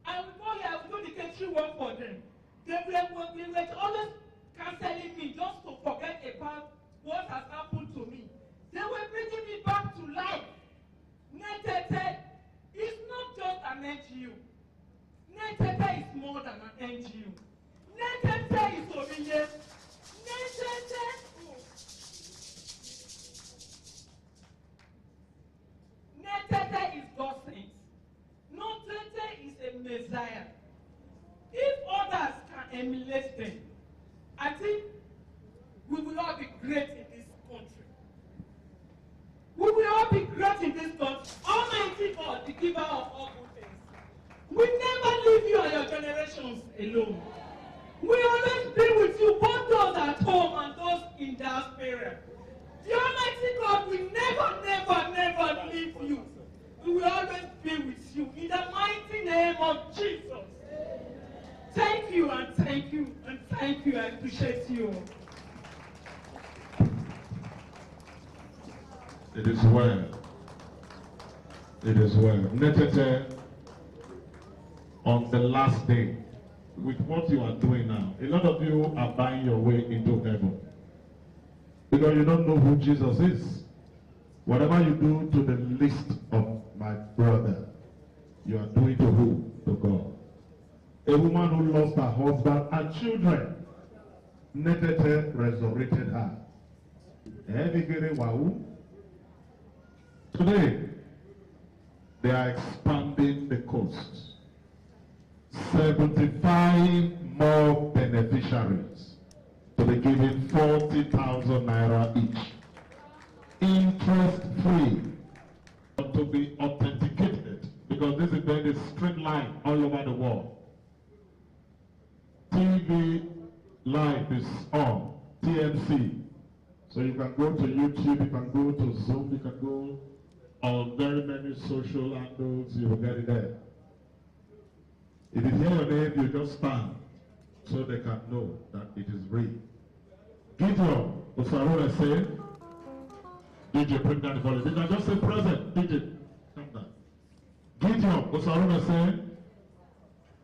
I will go here, I will do the catering work for them. They were always counseling me just to forget about what has happened to me. They were bringing me back to life. NETETE is not just an NGO. NETETE is more than an NGO. NETETE is obedience. NETETE is God's saint. NETETE is a Messiah. If others can emulate them, I think we will all be great in this country. We will all be great in this country. Almighty God, the giver of all good things, will never leave you and your generations alone. We always be with you, both those at home and those in diaspora. The Almighty God will never leave you. We will always be with you. In the mighty name of Jesus. Thank you and thank you and thank you. I appreciate you. It is well. It is well. NETETE, on the last day, with what you are doing now, a lot of you are buying your way into heaven. Because you don't know who Jesus is. Whatever you do to the least of my brother, you are doing to who? To God. A woman who lost her husband and children, NETETE resurrected her. Today, they are expanding the coast. 75 more beneficiaries to be given 40,000 naira each. Interest-free, but to be authenticated, because this is then a straight line all over the world. time is on. TMC. So you can go to YouTube, you can go to Zoom, you can go on very many social handles, you will get it there. If you hear your name, you just stand so they can know that it is real. Gideon, Osarone say, DJ, bring down the volume. You can just say present, DJ, come down. Gideon, Osarone say,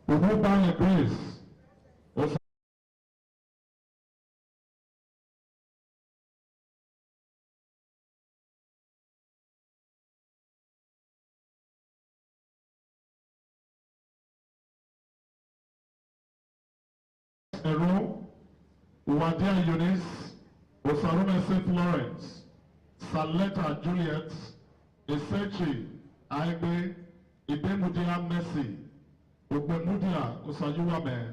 we move by your grace. Ero, Uwadia Eunice, Osarone St. Lawrence, Saleta Juliet, Esechi, Aigbe, Idemudia Mercy, Ogbemudia Osayuwame,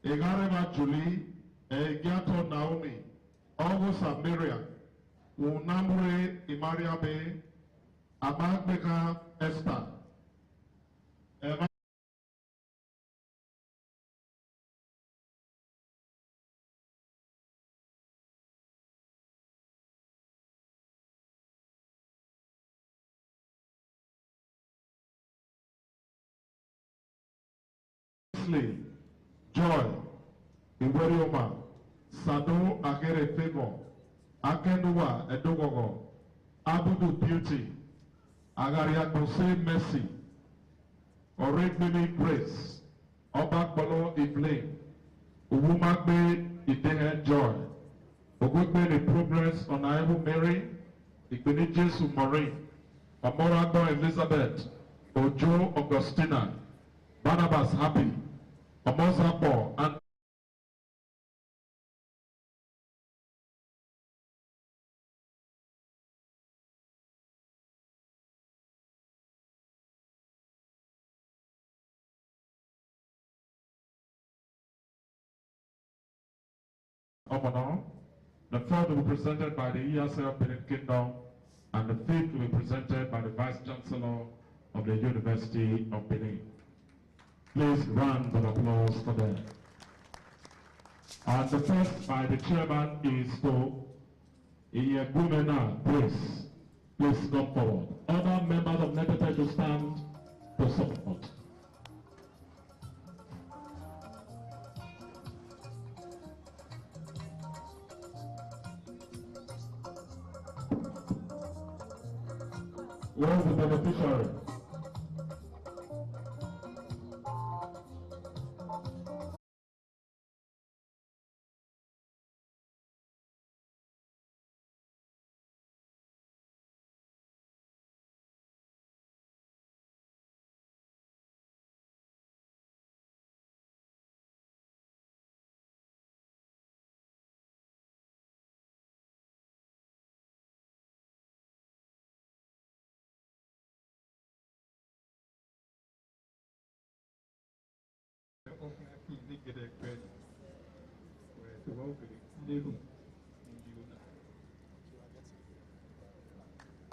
Egarema Julie, Egiato Naomi, Augusta Miriam, Unamure Imariabe, Amagbeka Esther, Joy, Iwerioma, Sado Agere Favor, Akenuwa Edogogo, Abudu Beauty, Agariakose Mercy, Oregbemi Grace, Obakbolo Evelyn, Uwumagbe Idehe Joy, Ogogbeni Progress on Aibu Mary, Igbeni Jesu Maureen, Amorago Elizabeth, Ojo Augustina, Barnabas Happy, Omozapo, and Omono. The third will be presented by the ESL Benin Kingdom, and the fifth will be presented by the Vice Chancellor of the University of Benin. Please round of applause for them. And the first by the chairman is to Iyegumena, please. Please come forward. Other members of NETETE to stand to support. Where is the beneficiary? Ông là kỳ định cái đẹp về to